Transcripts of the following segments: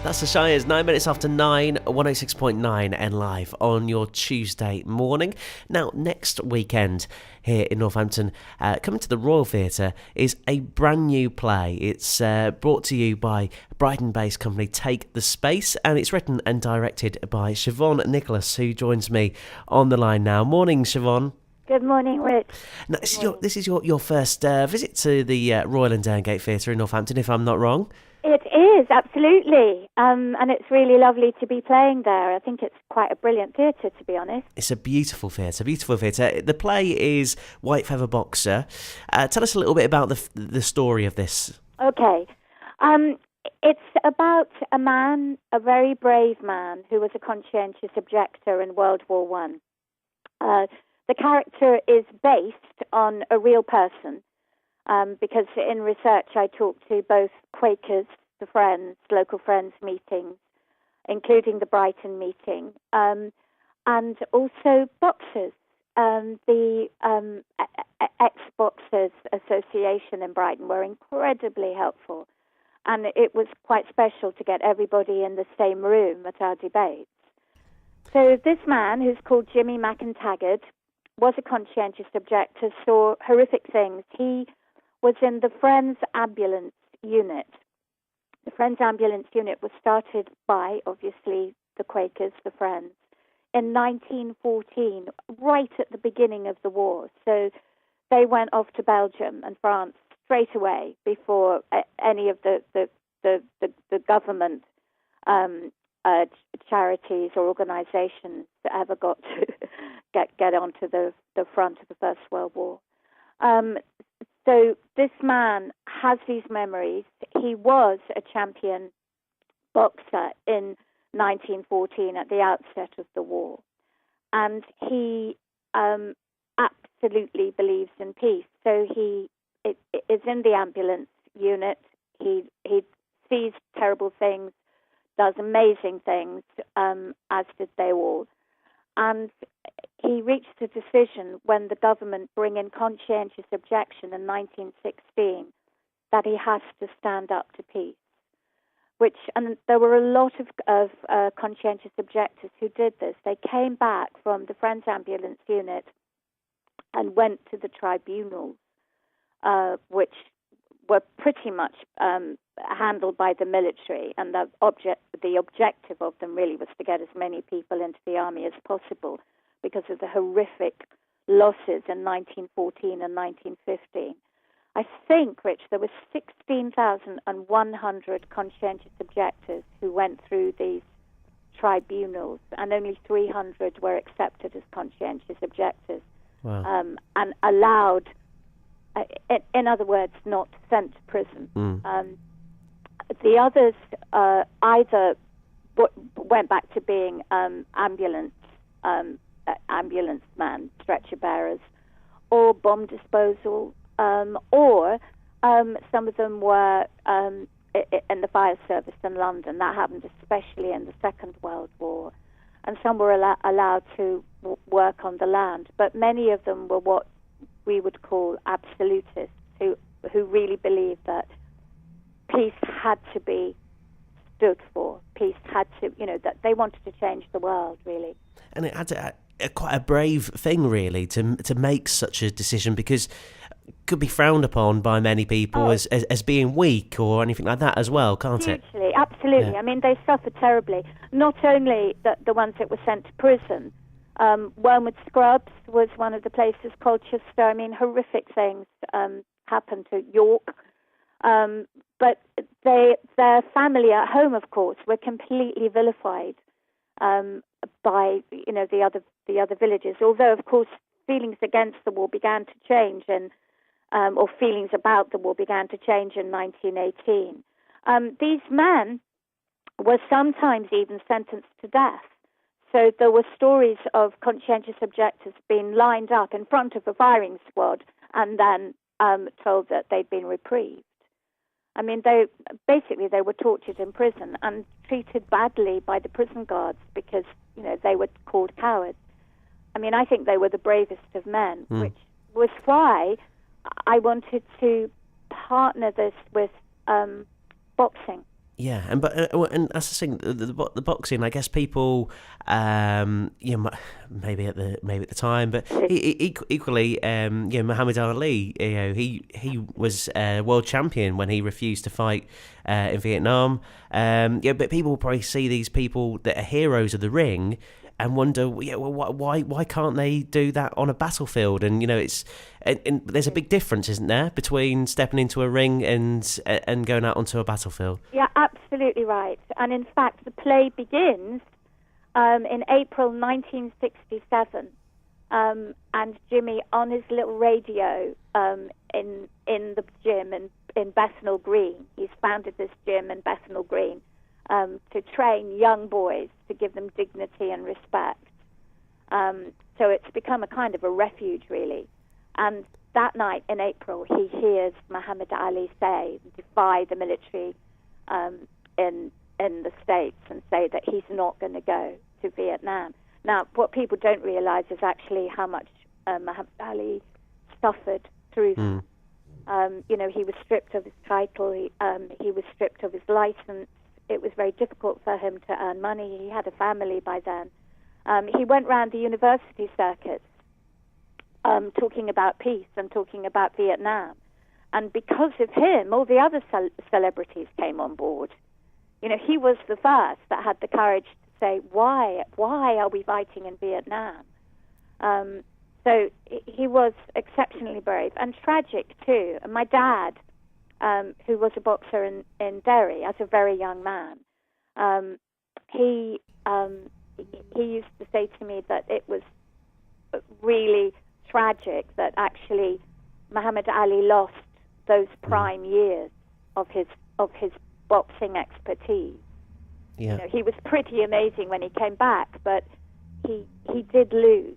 That's the Shires, 9 minutes after 9, 106.9 NLive on your Tuesday morning. Now, next weekend here in Northampton, coming to the Royal Theatre, is a brand new play. It's brought to you by Brighton-based company Take the Space, and it's written and directed by Siobhán Nicholas, who joins me on the line now. Morning, Siobhán. Good morning, Rich. Now, this is your first visit to the Royal and Derngate Theatre in Northampton, if I'm not wrong. It is, absolutely. And it's really lovely to be playing there. I think it's quite a brilliant theatre, to be honest. It's a beautiful theatre, The play is White Feather Boxer. Tell us a little bit about the story of this. Okay. It's about a man, a very brave man, who was a conscientious objector in World War One. The character is based on a real person. Because in research I talked to both Quakers, the Friends, local Friends meetings, including the Brighton meeting, and also boxers. The Ex-Boxers Association in Brighton were incredibly helpful, and it was quite special to get everybody in the same room at our debates. So this man, who's called Jimmy McIntaggart, was a conscientious objector, saw horrific things. He was in the Friends Ambulance Unit. The Friends Ambulance Unit was started by, obviously, the Quakers, the Friends, in 1914, right at the beginning of the war. So they went off to Belgium and France straight away before any of the government charities or organizations ever got to get onto the front of the First World War. So this man has these memories. He was a champion boxer in 1914 at the outset of the war. And he absolutely believes in peace. So he is in the ambulance unit. He sees terrible things, does amazing things, as did they all. And he reached a decision when the government bring in conscientious objection in 1916 that he has to stand up to peace. And there were a lot of conscientious objectors who did this. They came back from the Friends Ambulance Unit and went to the tribunals, which were pretty much handled by the military, and the objective of them really was to get as many people into the army as possible because of the horrific losses in 1914 and 1915. I think, Rich, there were 16,100 conscientious objectors who went through these tribunals, and only 300 were accepted as conscientious objectors. Wow. And allowed, in other words, not sent to prison. The others either went back to being ambulance man, stretcher bearers, or bomb disposal, or some of them were in the fire service in London. That happened especially in the Second World War. And some were allowed to work on the land. But many of them were what we would call absolutists, who really believed that peace had to be stood for. Peace had to, that they wanted to change the world, really. And it had to quite a brave thing, really, to make such a decision, because it could be frowned upon by many people as being weak or anything like that as well, can't it? Hugely, absolutely. Yeah. I mean, they suffered terribly. Not only the ones that were sent to prison. Wormwood Scrubs was one of the places, Colchester. I mean, horrific things happened to York. But their family at home, of course, were completely vilified by the other villages. Although, of course, feelings against the war began to change, or feelings about the war began to change in 1918. These men were sometimes even sentenced to death. So there were stories of conscientious objectors being lined up in front of a firing squad and then told that they'd been reprieved. I mean, they were tortured in prison and treated badly by the prison guards because, they were called cowards. I mean, I think they were the bravest of men, which was why I wanted to partner this with boxing. Yeah, and that's the thing. The boxing, I guess people, maybe at the time, but equally, Muhammad Ali, he was world champion when he refused to fight in Vietnam. But people probably see these people that are heroes of the ring and wonder, why can't they do that on a battlefield? And and there's a big difference, isn't there, between stepping into a ring and going out onto a battlefield? Yeah, absolutely right. And in fact, the play begins in April 1967, and Jimmy on his little radio in the gym in Bethnal Green. He's founded this gym in Bethnal Green. To train young boys, to give them dignity and respect. So it's become a kind of a refuge, really. And that night in April, he hears Muhammad Ali defy the military in the States and say that he's not going to go to Vietnam. Now, what people don't realize is actually how much Muhammad Ali suffered through that. He was stripped of his title, he was stripped of his license. It was very difficult for him to earn money. He had a family by then. He went round the university circuits talking about peace and talking about Vietnam. And because of him, all the other celebrities came on board. He was the first that had the courage to say, why are we fighting in Vietnam? So he was exceptionally brave and tragic, too. And my dad, who was a boxer in Derry as a very young man, he used to say to me that it was really tragic that actually Muhammad Ali lost those prime years of his boxing expertise. Yeah. He was pretty amazing when he came back, but he did lose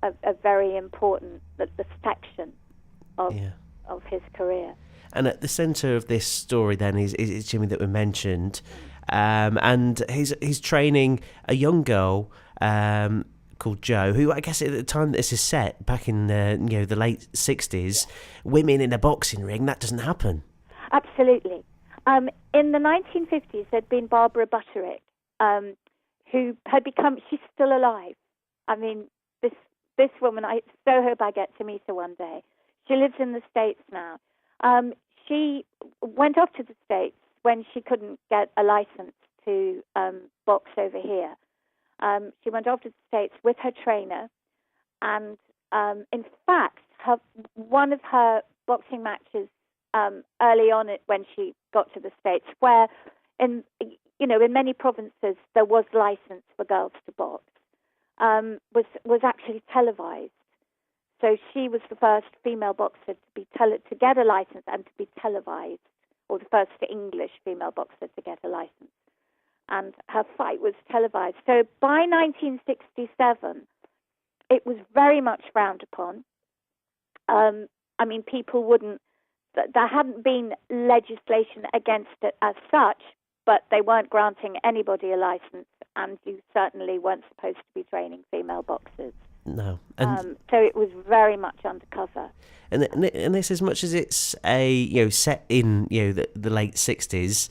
a very important the section of his career. And at the centre of this story then is Jimmy that we mentioned, and he's training a young girl called Jo, who I guess at the time that this is set, back in the late 60s, women in a boxing ring, that doesn't happen. Absolutely. In the 1950s, there'd been Barbara Butterick, who had become, she's still alive. I mean, this woman, I so hope I get to meet her one day. She lives in the States now. She went off to the States when she couldn't get a license to box over here. She went off to the States with her trainer, and in fact, one of her boxing matches early on when she got to the States, where in many provinces there was license for girls to box, was actually televised. So she was the first female boxer to get a license and to be televised, or the first English female boxer to get a license. And her fight was televised. So by 1967, it was very much frowned upon. People wouldn't. There hadn't been legislation against it as such, but they weren't granting anybody a license, and you certainly weren't supposed to be training female boxers. No. So it was very much undercover. And this, as much as it's set in the late 60s,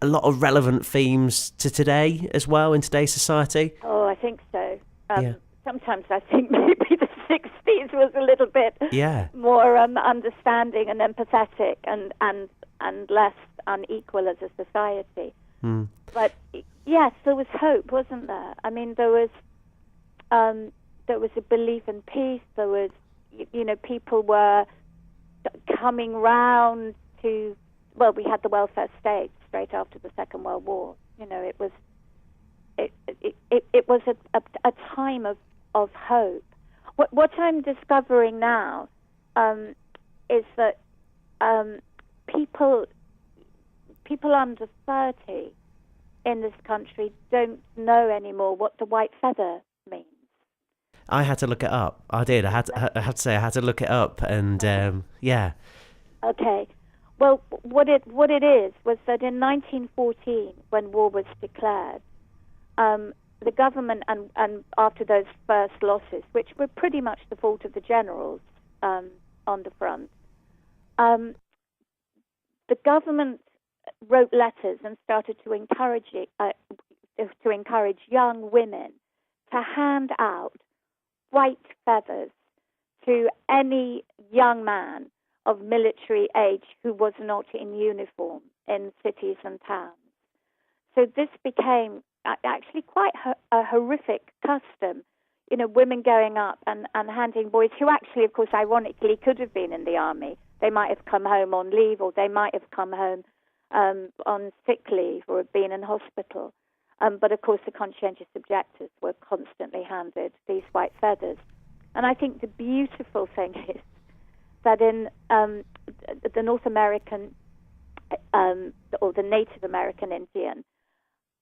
a lot of relevant themes to today as well, in today's society. Oh, I think so. Sometimes I think maybe the 60s was a little bit more understanding and empathetic and less unequal as a society. But yes, there was hope, wasn't there? I mean, there was a belief in peace. There was, people were coming round to. Well, we had the welfare state straight after the Second World War. It was a time of hope. What I'm discovering now is that people under 30 in this country don't know anymore what the white feather means. I had to look it up. I did. I had to say I had to look it up, and Okay. Well, what it is was that in 1914, when war was declared, the government and after those first losses, which were pretty much the fault of the generals on the front, the government wrote letters and started to encourage young women to hand out white feathers to any young man of military age who was not in uniform in cities and towns. So this became actually quite a horrific custom. You know, women going up and handing boys who actually, of course, ironically could have been in the army. They might have come home on leave, or they might have come home on sick leave or have been in hospital. But, of course, the conscientious objectors were constantly handed these white feathers. And I think the beautiful thing is that in the North American or the Native American Indian,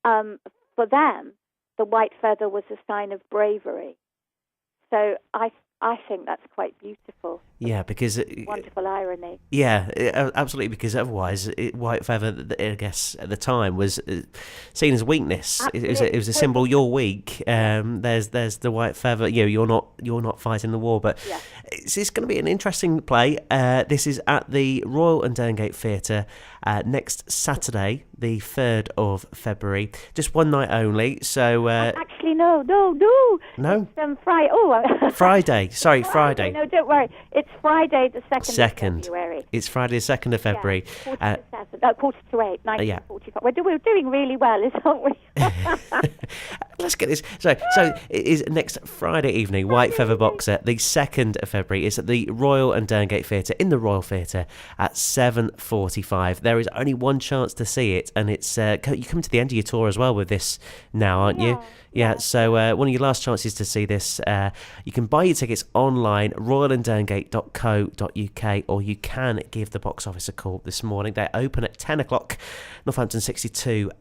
for them, the white feather was a sign of bravery. So I think that's quite beautiful. Yeah, because... wonderful irony. Yeah, absolutely, because otherwise, white feather, I guess, at the time was seen as weakness. It was a symbol, you're weak. There's the white feather, you're not fighting the war. But yeah. It's going to be an interesting play. This is at the Royal and Derngate Theatre next Saturday, the 3rd of February. Just one night only, so... Actually, no. No? It's Friday. Oh, Friday. Sorry, Friday. No, don't worry. It's Friday the 2nd of February. It's Friday the 2nd of February. Yeah, quarter to 8, 1945. We're doing really well, aren't we? Let's get this. So it is next Friday evening, White Feather Boxer, the 2nd of February. It's at the Royal and Derngate Theatre, in the Royal Theatre, at 7:45. There is only one chance to see it, and it's you come to the end of your tour as well with this now, aren't you? Yeah, so one of your last chances to see this. You can buy your tickets online, royalandderngate.co.uk, or you can give the box office a call this morning. They're open at 10 o'clock. Northampton 62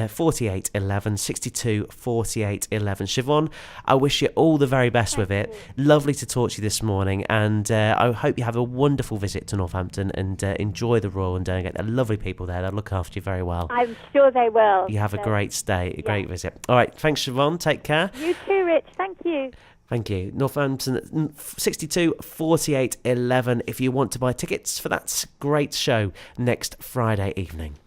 48 11, 62 48 11. Siobhán, I wish you all the very best with it. Lovely to talk to you this morning, and I hope you have a wonderful visit to Northampton and enjoy the Royal and Derngate. They're lovely people there. They'll look after you very well. I'm sure they will. You have a great stay, a great visit. All right, thanks, Siobhán. Take care. You too, Rich. Thank you. Thank you. Northampton 62 48 11 if you want to buy tickets for that great show next Friday evening.